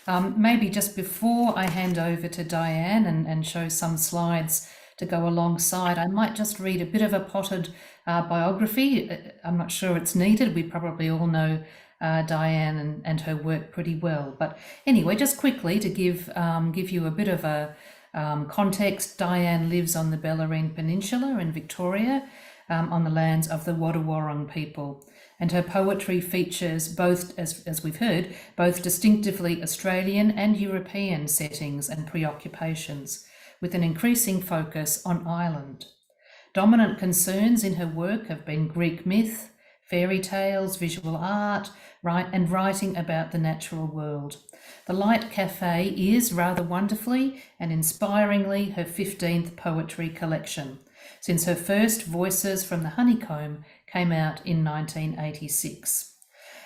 Maybe just before I hand over to Diane and show some slides to go alongside, I might just read a bit of a potted biography. I'm not sure it's needed. We probably all know Diane and her work pretty well. But anyway, just quickly to give you a bit of a context, Diane lives on the Bellarine Peninsula in Victoria, on the lands of the Wadawurrung people. And her poetry features both, as we've heard, both distinctively Australian and European settings and preoccupations, with an increasing focus on Ireland. Dominant concerns in her work have been Greek myth, fairy tales, visual art, and writing about the natural world. The Light Café is, rather wonderfully and inspiringly, her 15th poetry collection, since her first Voices from the Honeycomb came out in 1986.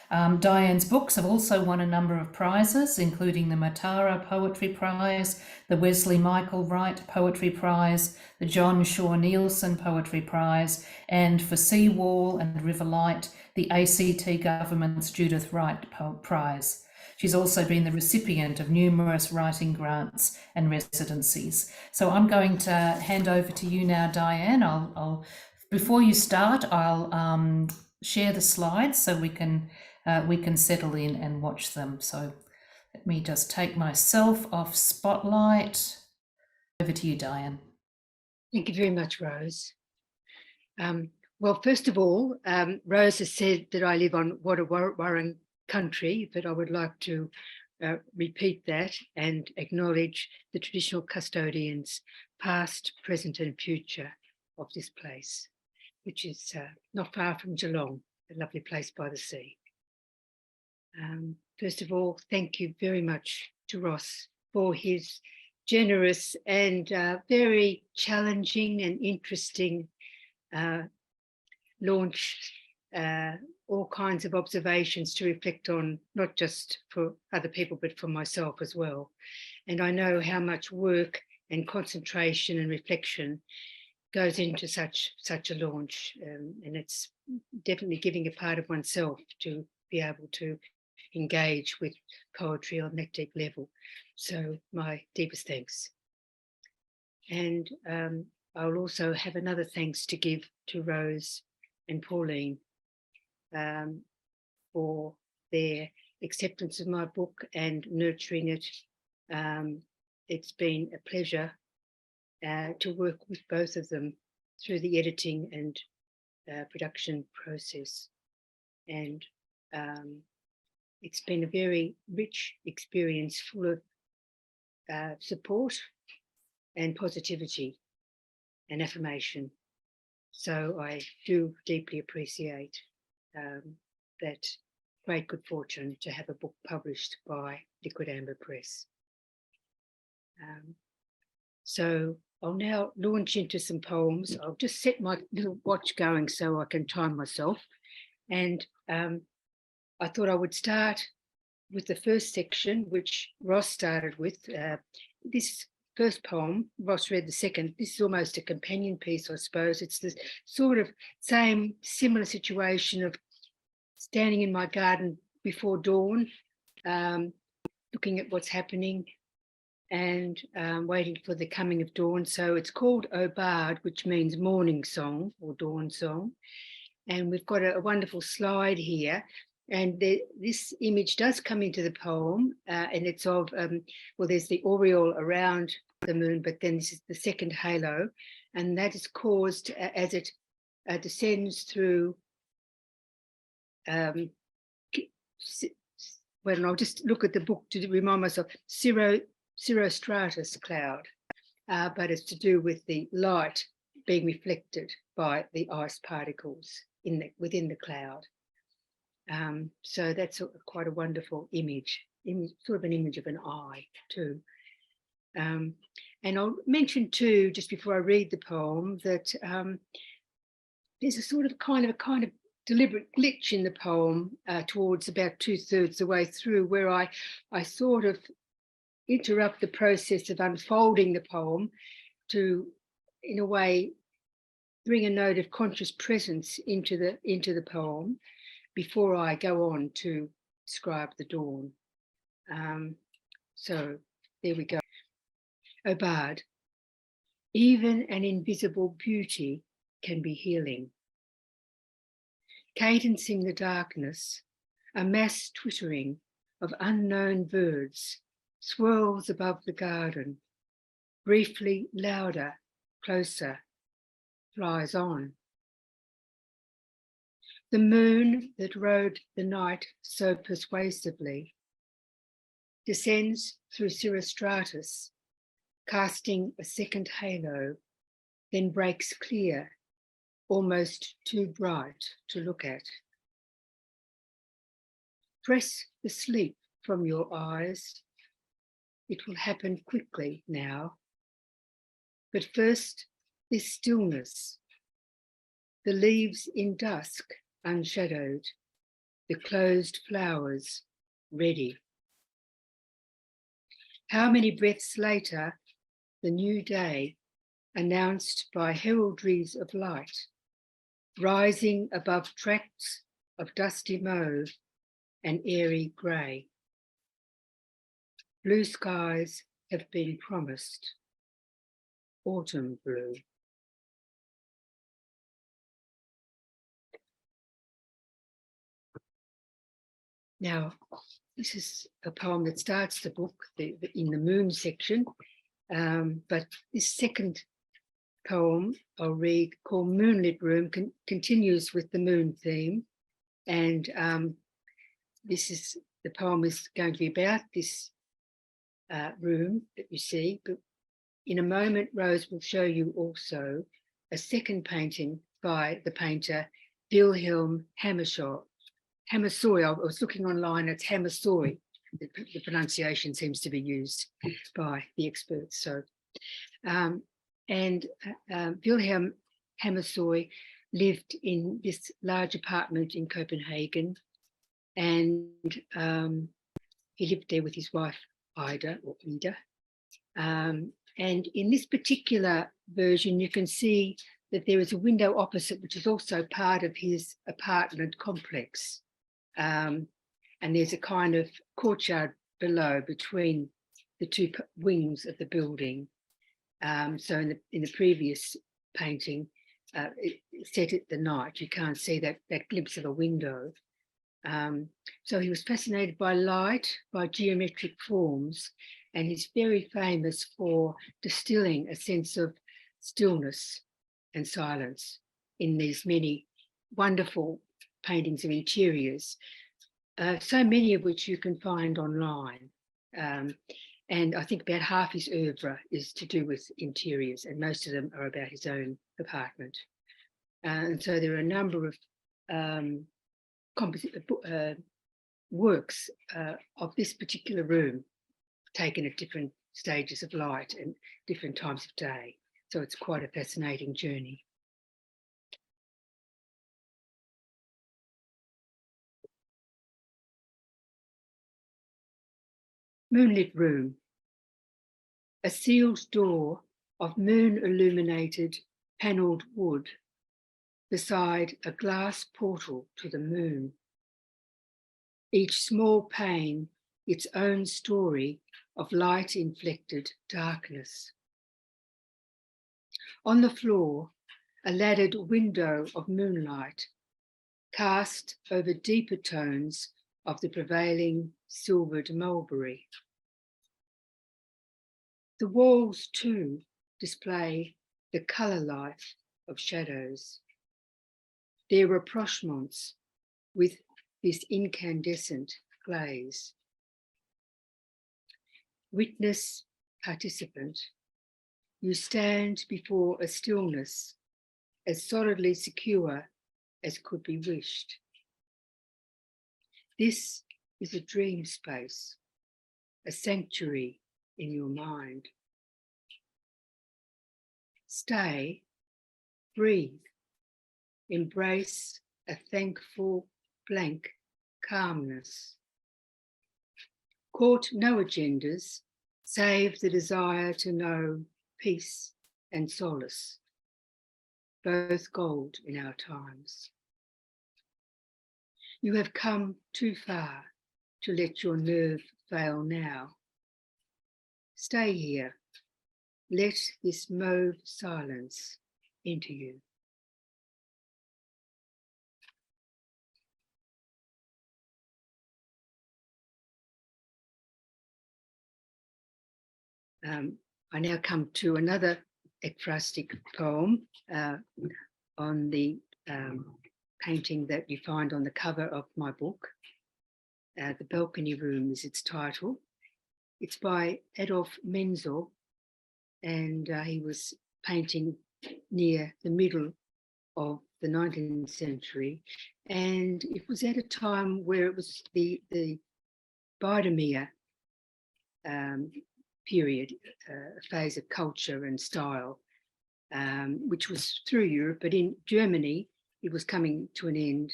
Diane's books have also won a number of prizes, including the Matara Poetry Prize, the Wesley Michael Wright Poetry Prize, the John Shaw Nielsen Poetry Prize, and for Seawall and River Light, the ACT Government's Judith Wright Prize. She's also been the recipient of numerous writing grants and residencies. So I'm going to hand over to you now, Diane. Before you start, I'll share the slides so we can settle in and watch them. So let me just take myself off spotlight. Over to you, Diane. Thank you very much, Rose. Well, first of all, Rose has said that I live on Wadawurrung country, but I would like to repeat that and acknowledge the traditional custodians, past, present and future of this place, which is not far from Geelong, a lovely place by the sea. First of all, thank you very much to Ross for his generous and very challenging and interesting launch, all kinds of observations to reflect on, not just for other people, but for myself as well. And I know how much work and concentration and reflection goes into such a launch, and it's definitely giving a part of oneself to be able to engage with poetry on that deep level. So my deepest thanks. And I'll also have another thanks to give to Rose and Pauline for their acceptance of my book and nurturing it. It's been a pleasure to work with both of them through the editing and production process. And it's been a very rich experience, full of support and positivity and affirmation. So I do deeply appreciate that great good fortune to have a book published by Liquid Amber Press. So I'll now launch into some poems. I'll just set my little watch going so I can time myself. And I thought I would start with the first section, which Ross started with. This first poem, Ross read the second. This is almost a companion piece, I suppose. It's the sort of similar situation of standing in my garden before dawn, looking at what's happening and waiting for the coming of dawn. So it's called O Bard, which means morning song or dawn song. And we've got a wonderful slide here. And this image does come into the poem, and it's of, well, there's the aureole around the moon, but then this is the second halo, and that is caused as it descends through, well, I'll just look at the book to remind myself, cirrostratus cloud, but it's to do with the light being reflected by the ice particles within the cloud. So that's quite a wonderful image, sort of an image of an eye too. And I'll mention too, just before I read the poem, that there's a sort of kind of deliberate glitch in the poem towards about 2/3 the way through, where I sort of interrupt the process of unfolding the poem to, in a way, bring a note of conscious presence into the poem before I go on to describe the dawn. So there we go. O bard, even an invisible beauty can be healing. Cadencing the darkness, a mass twittering of unknown birds swirls above the garden, briefly louder, closer, flies on. The moon that rode the night so persuasively descends through cirrostratus, casting a second halo, then breaks clear, almost too bright to look at. Press the sleep from your eyes. It will happen quickly now. But first, this stillness, the leaves in dusk, unshadowed, the closed flowers, ready. How many breaths later, the new day, announced by heraldries of light, rising above tracts of dusty mauve and airy grey. Blue skies have been promised, autumn blue. Now, this is a poem that starts the book in the moon section, but this second poem I'll read, called Moonlit Room, continues with the moon theme. And the poem is going to be about this room that you see, but in a moment, Rose will show you also a second painting by the painter Wilhelm Hammershøi. I was looking online, it's Hammershøi. The pronunciation seems to be used by the experts. So, Wilhelm Hammershøi lived in this large apartment in Copenhagen, and he lived there with his wife Ida. And in this particular version, you can see that there is a window opposite, which is also part of his apartment complex. And there's a kind of courtyard below between the two wings of the building. So in the previous painting, set at the night, you can't see that glimpse of a window. So he was fascinated by light, by geometric forms, and he's very famous for distilling a sense of stillness and silence in these many wonderful paintings of interiors, so many of which you can find online. And I think about half his oeuvre is to do with interiors, and most of them are about his own apartment. And so there are a number of works of this particular room taken at different stages of light and different times of day. So it's quite a fascinating journey. Moonlit room. A sealed door of moon-illuminated panelled wood beside a glass portal to the moon. Each small pane its own story of light-inflected darkness. On the floor, a laddered window of moonlight cast over deeper tones of the prevailing silvered mulberry. The walls, too, display the colour life of shadows, their rapprochements with this incandescent glaze. Witness, participant, you stand before a stillness as solidly secure as could be wished. This is a dream space, a sanctuary in your mind. Stay, breathe, embrace a thankful, blank calmness. Court no agendas, save the desire to know peace and solace, both gold in our times. You have come too far to let your nerve fail now. Stay here. Let this mauve silence enter you. I now come to another ekphrastic poem on the painting that you find on the cover of my book. The Balcony Room is its title. It's by Adolf Menzel, and he was painting near the middle of the 19th century. And it was at a time where it was the Biedermeier period, a phase of culture and style, which was through Europe, but in Germany, it was coming to an end,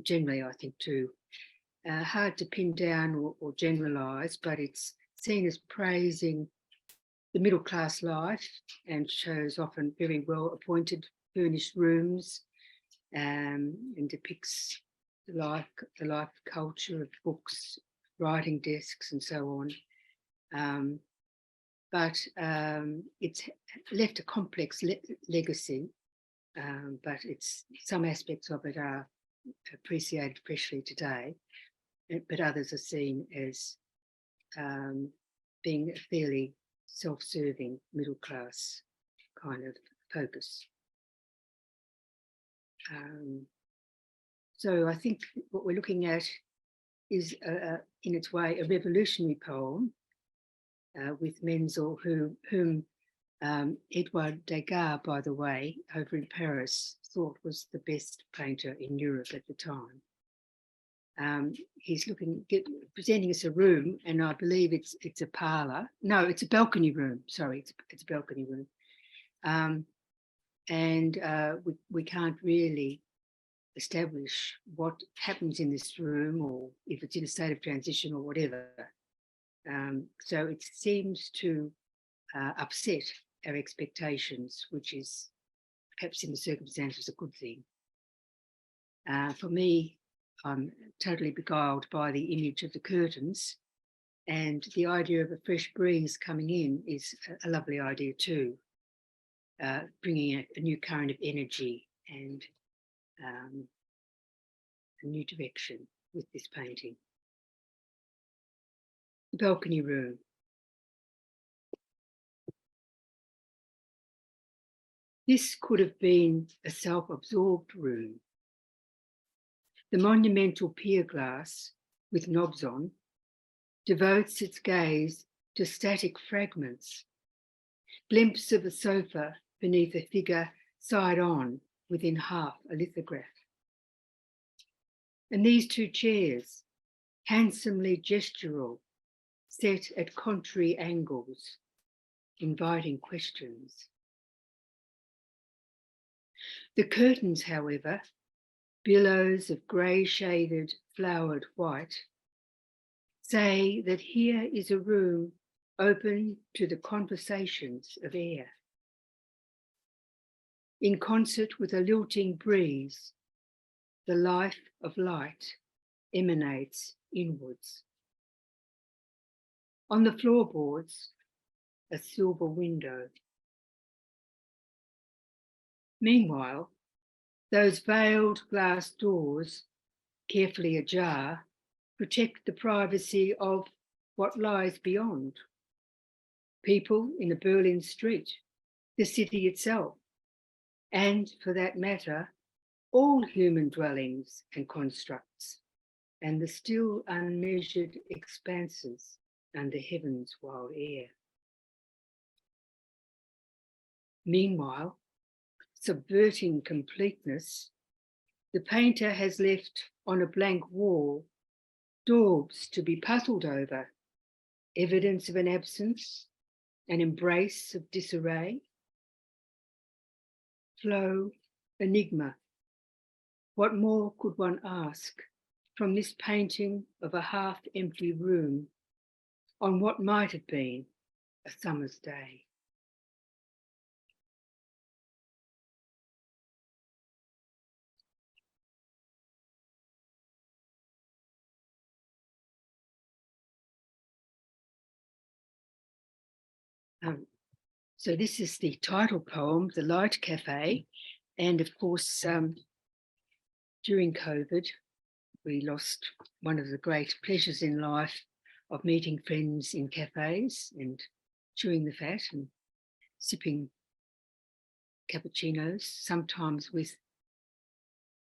generally, I think, too. Hard to pin down or generalise, but it's seen as praising the middle class life and shows often very well appointed furnished rooms, and depicts the life culture of books, writing desks, and so on. But it's left a complex legacy, but some aspects of it are appreciated freshly today, but others are seen as being a fairly self-serving middle class kind of focus. So I think what we're looking at is, in its way, a revolutionary poem with Menzel, whom Edouard Degas, by the way, over in Paris, thought was the best painter in Europe at the time. He's presenting us a room, and I believe it's a parlour. No, it's a balcony room. Sorry, it's a balcony room. And we can't really establish what happens in this room, or if it's in a state of transition or whatever. So it seems to upset our expectations, which is perhaps in the circumstances a good thing. For me, I'm totally beguiled by the image of the curtains, and the idea of a fresh breeze coming in is a lovely idea too, bringing a new current of energy and a new direction with this painting. The balcony room. This could have been a self-absorbed room. The monumental pier glass, with knobs on, devotes its gaze to static fragments. Glimpse of a sofa beneath a figure side on within half a lithograph. And these two chairs, handsomely gestural, set at contrary angles, inviting questions. The curtains, however, billows of grey-shaded, flowered white, say that here is a room open to the conversations of air. In concert with a lilting breeze, the life of light emanates inwards. On the floorboards, a silver window. Meanwhile, those veiled glass doors, carefully ajar, protect the privacy of what lies beyond. People in a Berlin street, the city itself, and for that matter, all human dwellings and constructs, and the still unmeasured expanses under heaven's wild air. Meanwhile, subverting completeness, the painter has left on a blank wall daubs to be puzzled over, evidence of an absence, an embrace of disarray. Flow, enigma. What more could one ask from this painting of a half-empty room on what might have been a summer's day? So this is the title poem, The Light Café. And of course, during COVID, we lost one of the great pleasures in life of meeting friends in cafes and chewing the fat and sipping cappuccinos, sometimes with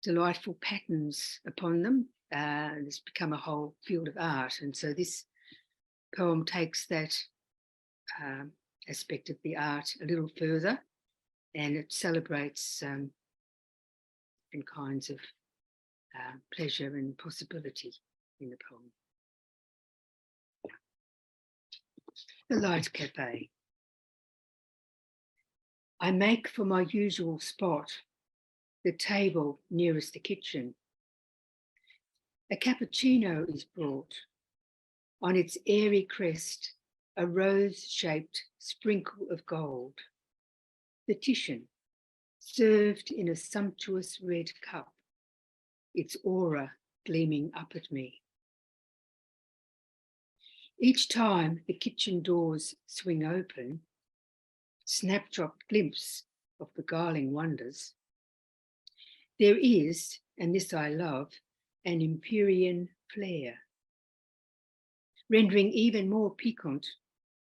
delightful patterns upon them. It's become a whole field of art. And so this poem takes that aspect of the art a little further, and it celebrates different kinds of pleasure and possibility in the poem. The Light Café. I make for my usual spot, the table nearest the kitchen. A cappuccino is brought. On its airy crest, a rose-shaped sprinkle of gold. The Titian, served in a sumptuous red cup, its aura gleaming up at me. Each time the kitchen doors swing open, snapshot glimpse of beguiling wonders, there is, and this I love, an Empyrean flair, rendering even more piquant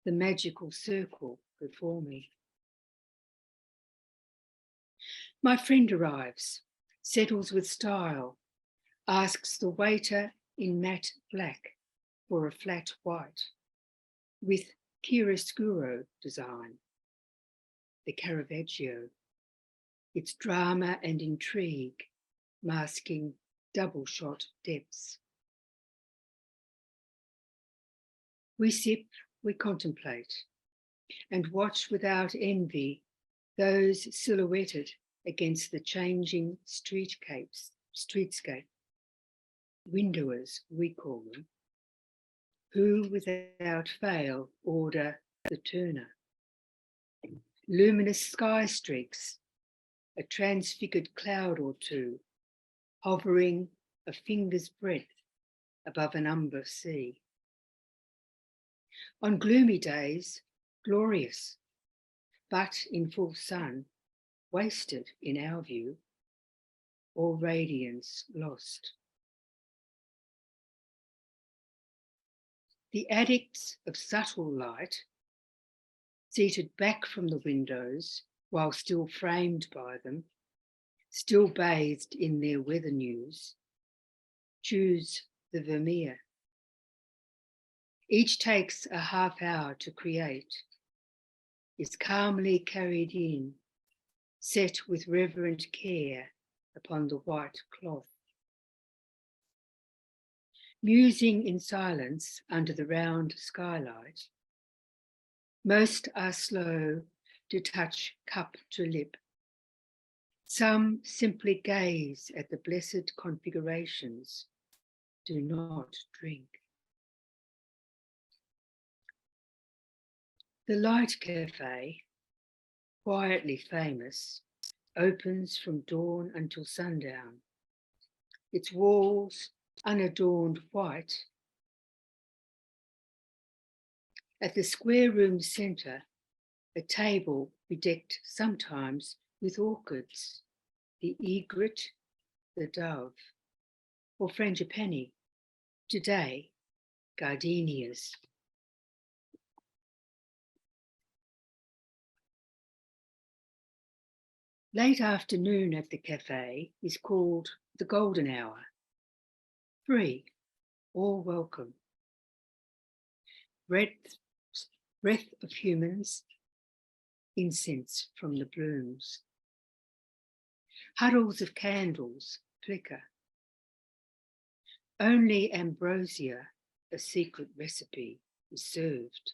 the magical circle before me. My friend arrives, settles with style, asks the waiter in matte black for a flat white with chiaroscuro design, the Caravaggio, its drama and intrigue masking double-shot depths. We sip, we contemplate, and watch without envy those silhouetted against the changing streetscape, windowers we call them, who without fail order the Turner. Luminous sky streaks, a transfigured cloud or two, hovering a finger's breadth above an umber sea. On gloomy days, glorious, but in full sun, wasted in our view, all radiance lost. The addicts of subtle light, seated back from the windows while still framed by them, still bathed in their weather news, choose the Vermeer. Each takes a half hour to create, is calmly carried in, set with reverent care upon the white cloth. Musing in silence under the round skylight, most are slow to touch cup to lip. Some simply gaze at the blessed configurations, do not drink. The Light Café, quietly famous, opens from dawn until sundown. Its walls unadorned white. At the square room centre, a table bedecked sometimes with orchids, the egret, the dove, or frangipani, today gardenias. Late afternoon at the cafe is called the golden hour. Free, all welcome. Breath of humans, incense from the blooms. Huddles of candles flicker. Only ambrosia, a secret recipe, is served.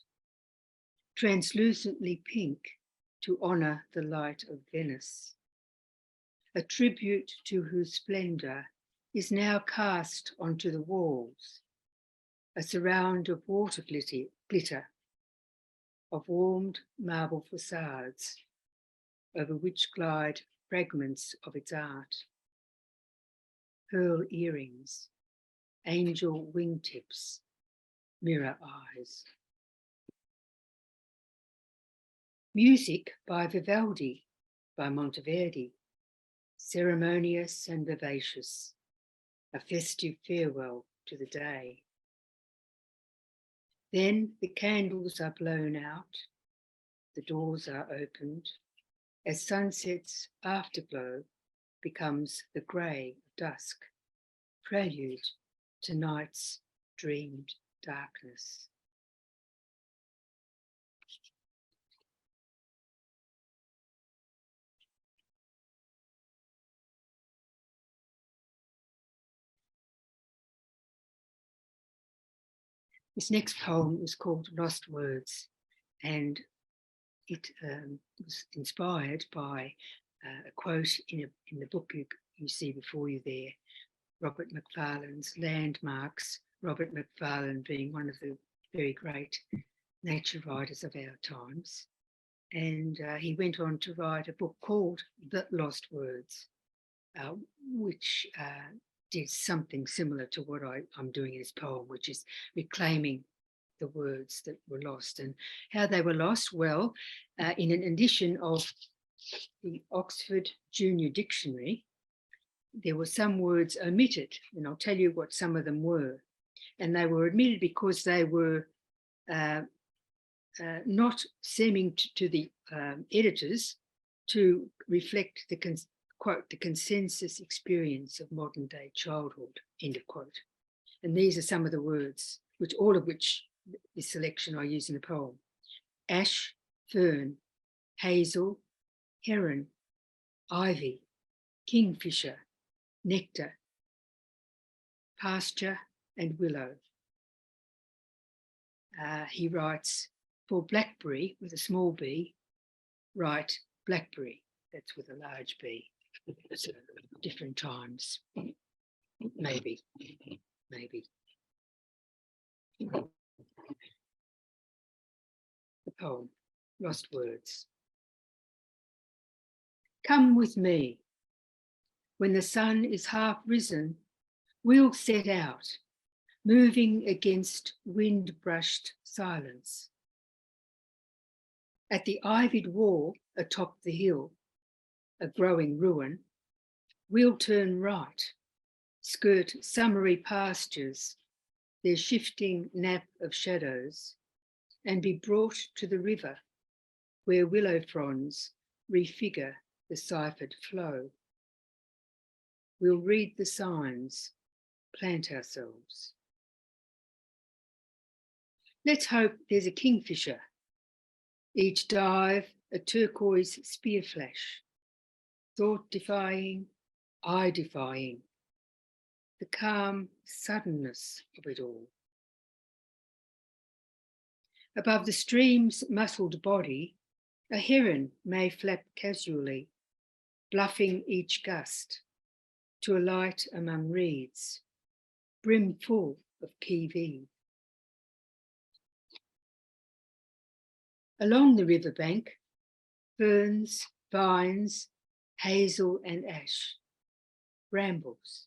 Translucently pink to honour the light of Venice. A tribute to whose splendour is now cast onto the walls, a surround of water glitter, of warmed marble facades, over which glide fragments of its art. Pearl earrings, angel wingtips, mirror eyes. Music by Vivaldi, by Monteverdi, ceremonious and vivacious, a festive farewell to the day. Then the candles are blown out, the doors are opened, as sunset's afterglow becomes the grey of dusk, prelude to night's dreamed darkness. This next poem is called Lost Words, and it was inspired by a quote in the book you see before you there, Robert Macfarlane's Landmarks, Robert Macfarlane being one of the very great nature writers of our times. And he went on to write a book called The Lost Words, which did something similar to what I'm doing in this poem, which is reclaiming the words that were lost. And how they were lost, well, in an edition of the Oxford Junior Dictionary, there were some words omitted, and I'll tell you what some of them were. And they were omitted because they were not seeming to the editors to reflect the quote, the consensus experience of modern day childhood, end of quote. And these are some of the words, all of which this selection I use in the poem: ash, fern, hazel, heron, ivy, kingfisher, nectar, pasture, and willow. He writes, for blackberry with a small b, write blackberry, that's with a large b. So different times, maybe. The poem, Lost Words. Come with me. When the sun is half risen, we'll set out, moving against wind-brushed silence. At the ivied wall atop the hill, a growing ruin, we'll turn right, skirt summery pastures, their shifting nap of shadows, and be brought to the river, where willow fronds refigure the ciphered flow. We'll read the signs, plant ourselves. Let's hope there's a kingfisher, each dive a turquoise spear flash, thought-defying, eye-defying, the calm suddenness of it all. Above the stream's muscled body, a heron may flap casually, bluffing each gust, to alight among reeds, brimful of kiwi. Along the riverbank, ferns, vines, hazel and ash, brambles.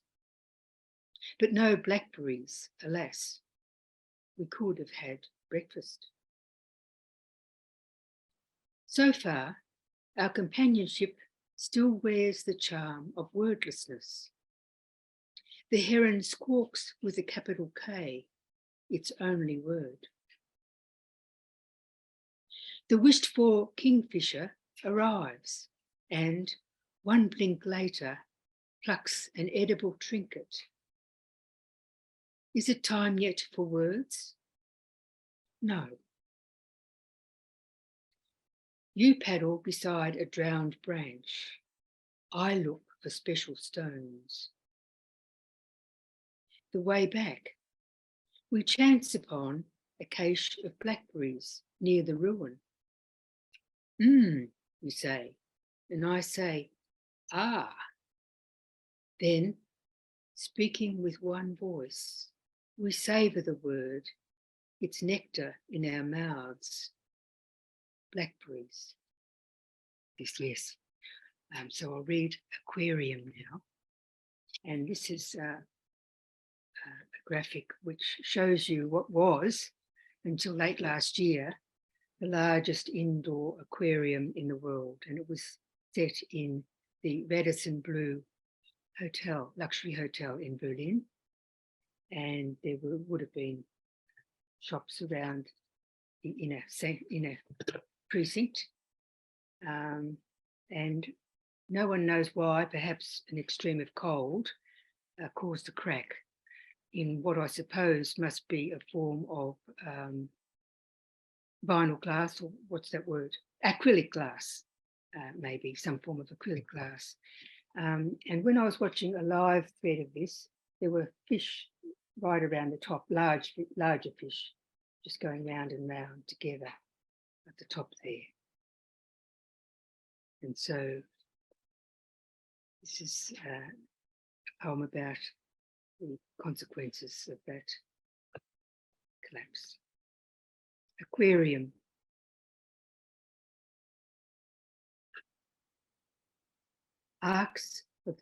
But no blackberries, alas. We could have had breakfast. So far, our companionship still wears the charm of wordlessness. The heron squawks with a capital K, its only word. The wished-for kingfisher arrives and, one blink later, plucks an edible trinket. Is it time yet for words? No. You paddle beside a drowned branch. I look for special stones. The way back, we chance upon a cache of blackberries near the ruin. You say, and I say, ah. Then, speaking with one voice, we savour the word, its nectar in our mouths. Blackberries. Yes. So I'll read Aquarium now. And this is a graphic which shows you what was, until late last year, the largest indoor aquarium in the world, and it was set in the Radisson Blu hotel, luxury hotel in Berlin. And there would have been shops around in a precinct. And no one knows why, perhaps an extreme of cold caused a crack in what I suppose must be a form of vinyl glass, or what's that word? Acrylic glass, maybe some form of acrylic glass. And when I was watching a live thread of this, there were fish right around the top, larger fish, just going round and round together at the top there. And so this is a poem about the consequences of that collapse. Aquarium. Arcs of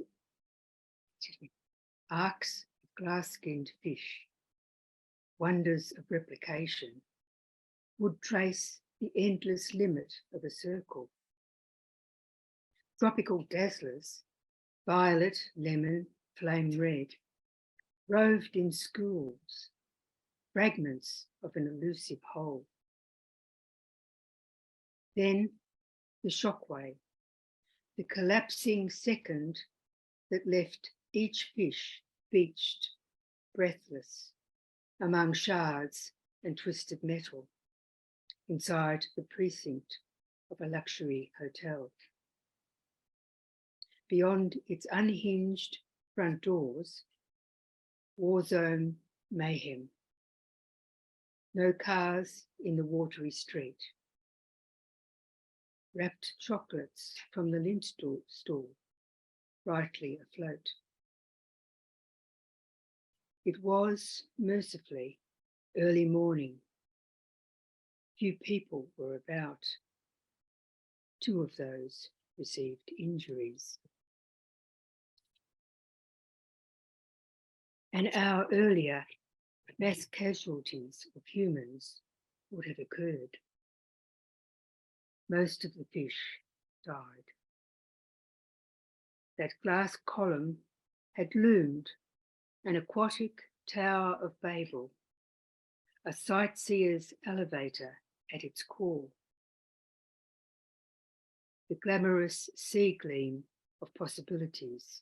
glass-skinned fish, wonders of replication, would trace the endless limit of a circle. Tropical dazzlers, violet, lemon, flame red, roved in schools, fragments of an elusive whole. Then the shockwave, the collapsing second that left each fish beached, breathless, among shards and twisted metal, inside the precinct of a luxury hotel. Beyond its unhinged front doors, war zone mayhem. No cars in the watery street. Wrapped chocolates from the lint store, brightly afloat. It was, mercifully, early morning. Few people were about. 2 of those received injuries. An hour earlier, mass casualties of humans would have occurred. Most of the fish died. That glass column had loomed, an aquatic Tower of Babel, a sightseer's elevator at its core. The glamorous sea gleam of possibilities,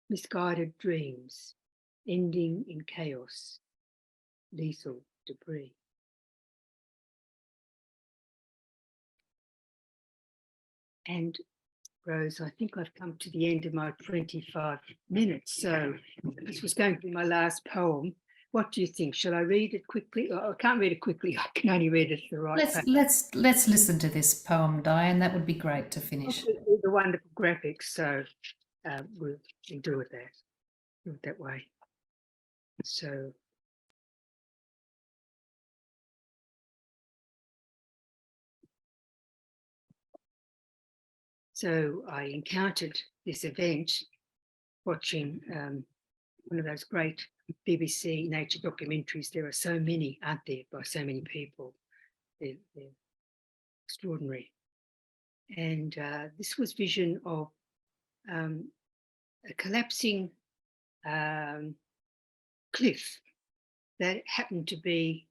misguided dreams, ending in chaos, lethal debris. And Rose, I think I've come to the end of my 25 minutes, so this was going to be my last poem. What do you think? Shall I read it quickly? Oh, I can't read it quickly. I can only read it at the right pace. Let's listen to this poem, Diane. That would be great to finish. The wonderful graphics, so we'll do it that way. So I encountered this event watching one of those great BBC nature documentaries. There are so many, aren't there, by so many people. They're extraordinary. And this was vision of a collapsing cliff that happened to be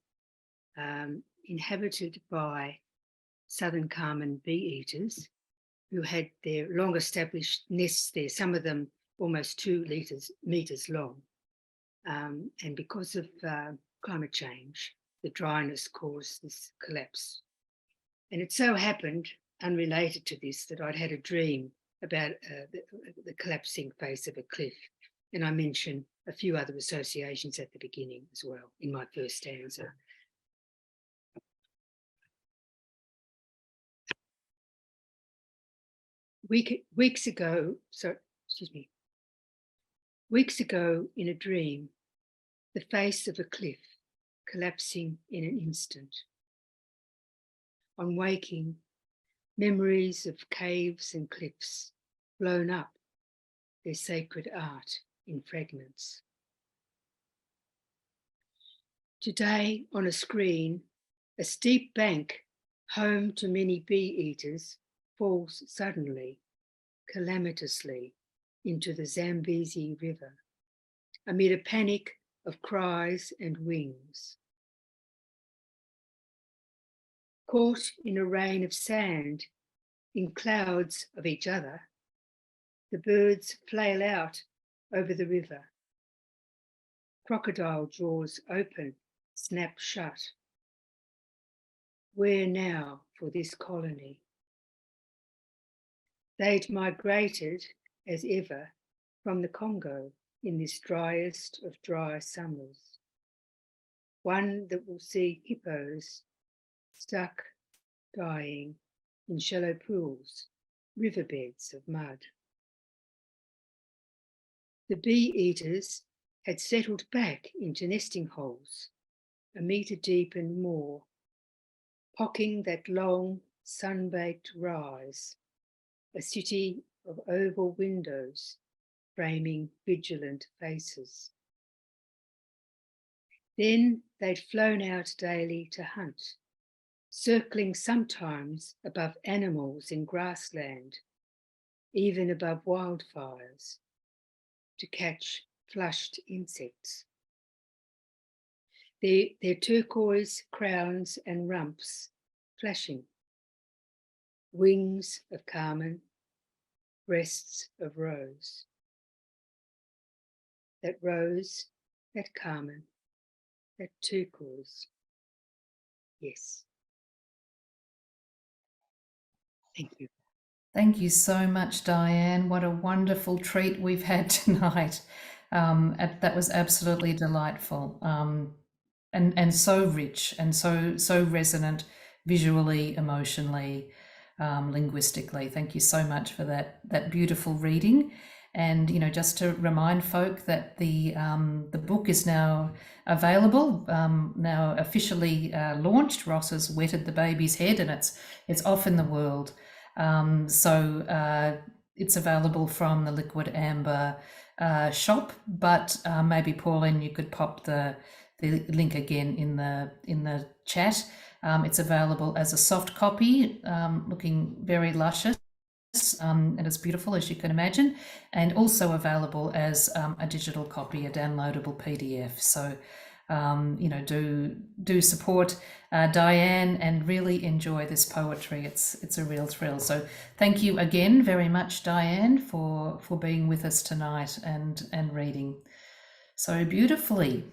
inhabited by southern Carmen bee eaters who had their long established nests there, some of them almost 2 meters long. And because of climate change, the dryness caused this collapse. And it so happened, unrelated to this, that I'd had a dream about the collapsing face of a cliff. And I mentioned a few other associations at the beginning as well in my first stanza. Weeks ago in a dream, the face of a cliff collapsing in an instant. On waking, memories of caves and cliffs blown up, their sacred art in fragments. Today on a screen, A steep bank, home to many bee-eaters, falls suddenly, calamitously, into the Zambezi River, amid a panic of cries and wings. Caught in a rain of sand, in clouds of each other, the birds flail out over the river. Crocodile jaws open, snap shut. Where now for this colony? They'd migrated, as ever, from the Congo in this driest of dry summers. One that will see hippos stuck, dying in shallow pools, riverbeds of mud. The bee-eaters had settled back into nesting holes, a metre deep and more, pocking that long, sun-baked rise, a city of oval windows framing vigilant faces. Then they'd flown out daily to hunt, circling sometimes above animals in grassland, even above wildfires, to catch flushed insects. Their turquoise crowns and rumps flashing, wings of carmine, breasts of rose. That rose, that carmine, that turquoise. Yes. Thank you. Thank you so much, Diane. What a wonderful treat we've had tonight. That was absolutely delightful, and so rich and so resonant visually, emotionally, linguistically. Thank you so much for that beautiful reading. And just to remind folk that the book is now available, now officially launched. Ross has wetted the baby's head, and it's off in the world. So it's available from the Liquid Amber shop, but maybe Pauline, you could pop the link again in the chat. It's available as a soft copy, looking very luscious. And it's beautiful, as you can imagine, and also available as a digital copy, a downloadable PDF. So do support Diane and really enjoy this poetry. It's a real thrill. So thank you again very much, Diane, for being with us tonight and reading so beautifully.